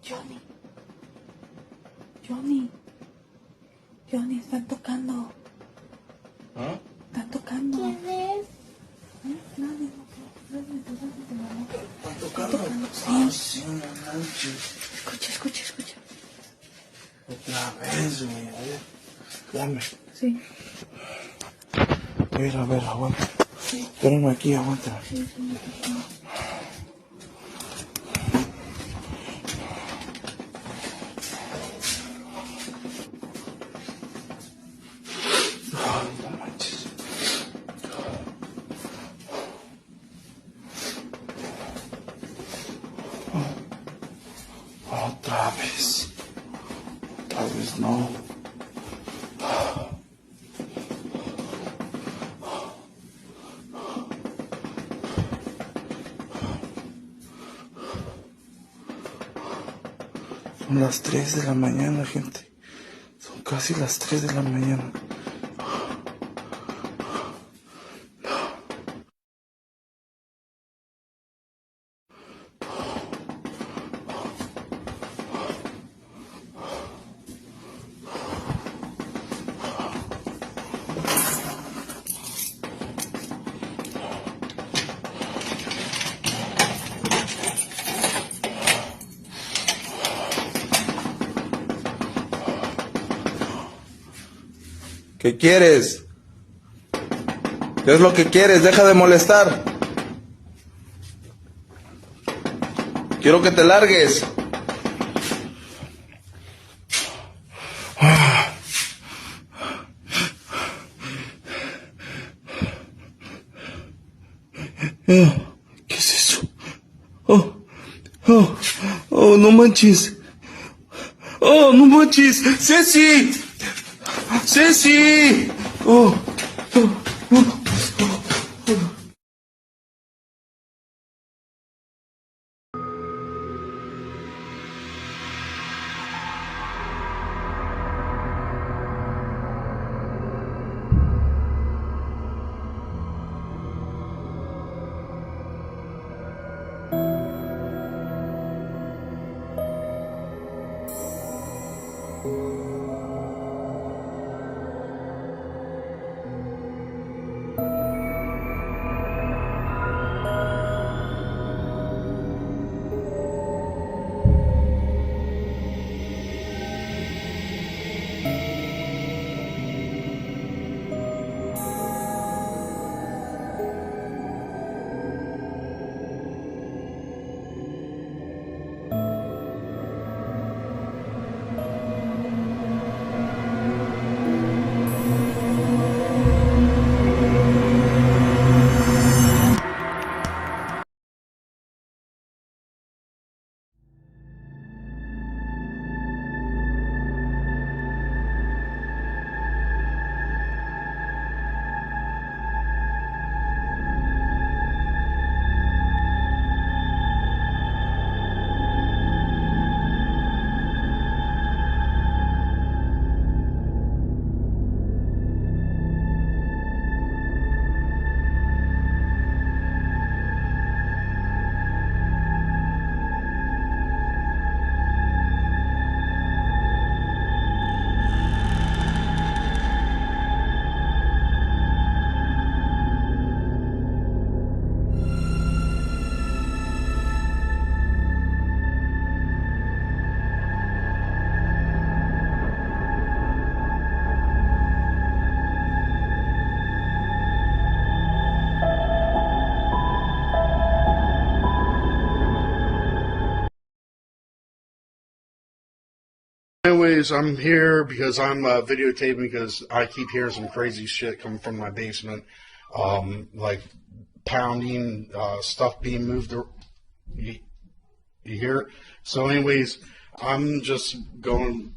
Johnny. Johnny. Johnny, están tocando. ¿Ah? Están tocando. ¿Quién es? Nadie. ¿Están tocando? Sí. Ah, sí, no manches. Escucha. Otra vez, güey. A ver, dame. Sí. A ver, aguanta. Sí. Espérame aquí, aguanta. Sí. Ay, no manches. Otra vez. Otra vez no. Son las 3 de la mañana, gente. Son casi las 3 de la mañana. ¿Qué quieres? ¿Qué es lo que quieres? Deja de molestar. Quiero que te largues. ¿Qué es eso? Oh, no manches. Oh, no manches. ¡Ceci! ¡Ceci! Oh. Anyways, I'm here because I'm videotaping because I keep hearing some crazy shit coming from my basement, like pounding, stuff being moved. You hear it? So anyways, I'm just going,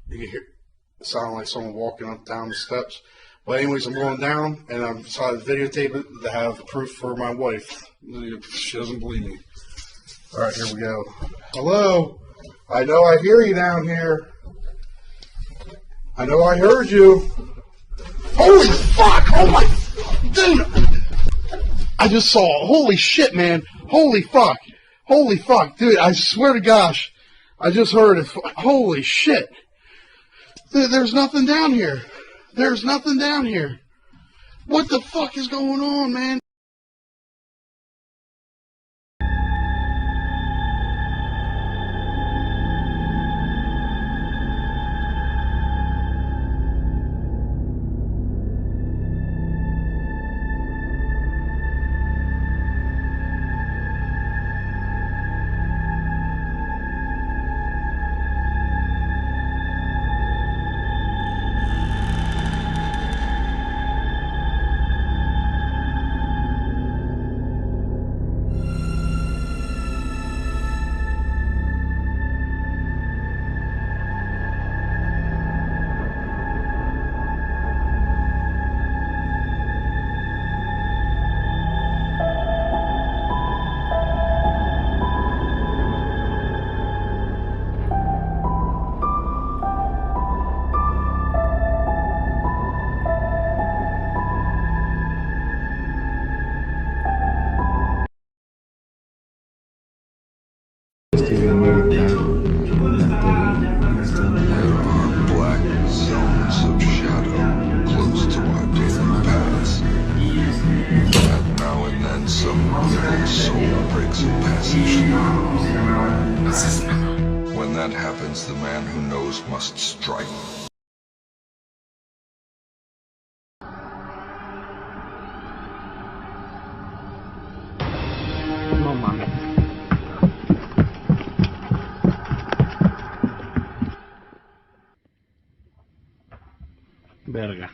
you hear it sound like someone walking up down the steps. But anyways, I'm going down and I'm decided to videotape it to have proof for my wife. She doesn't believe me. Alright, here we go. Hello? I know I hear you down here. I know I heard you. Holy fuck! Oh my... Dude! I just saw it. Holy shit, man. Holy fuck. Holy fuck. Dude, I swear to gosh. I just heard it. Holy shit. There's nothing down here. There's nothing down here. What the fuck is going on, man? When that happens, the man who knows must strike. No mames. Verga.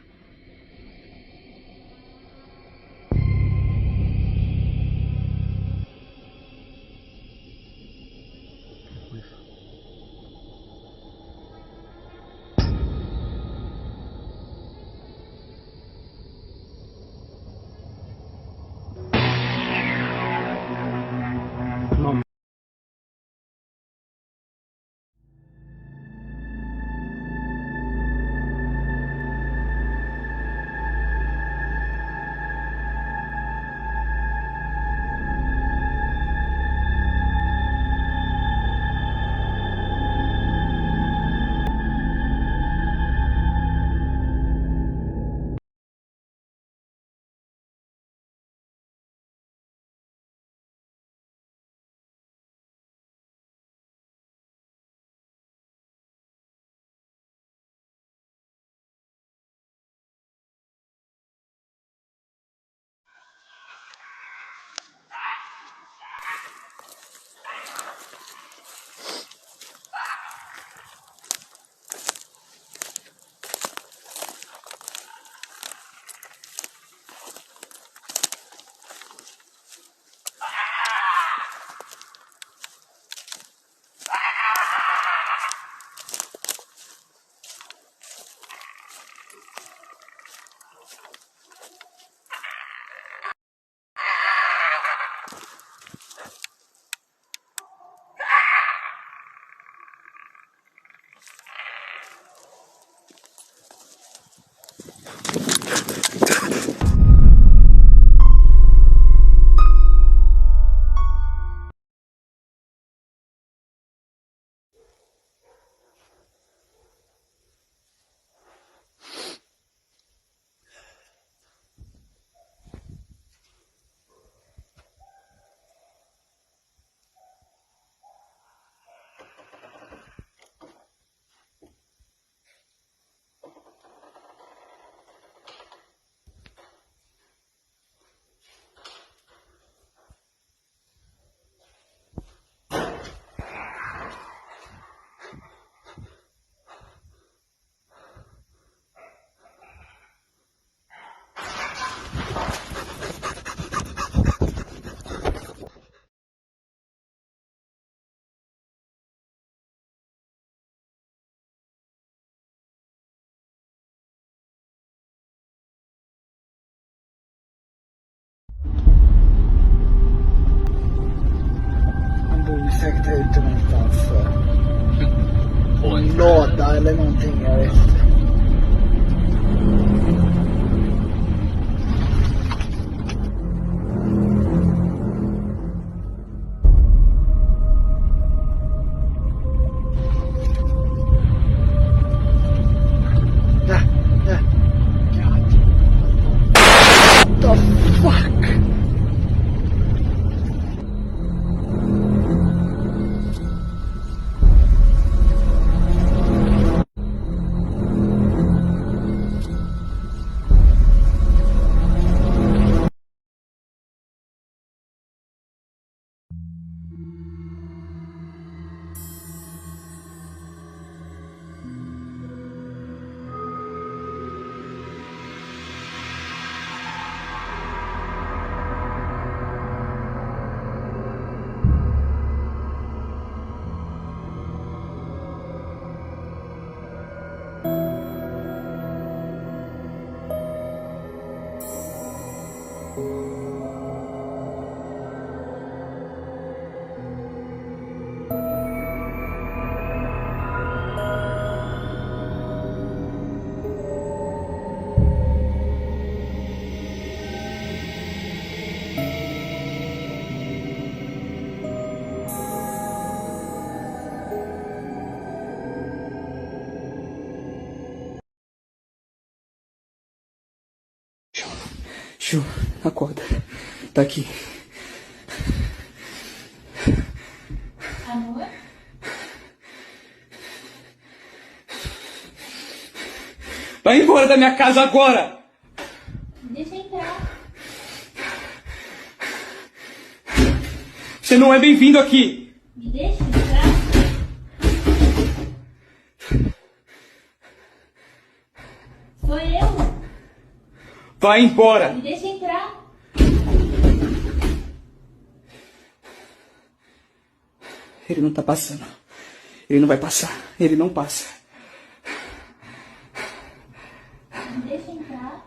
No. Han bor ju säkert här ute någonstans. På en låda eller någonting, jag vet inte. Fuck! Chu, acorda. Tá aqui. Amor? Vai embora da minha casa agora! Deixa eu entrar. Você não é bem-vindo aqui! Me deixa entrar. Sou eu. Vai embora! Me deixa entrar. Ele não tá passando. Ele não vai passar. Ele não passa. Me deixa entrar.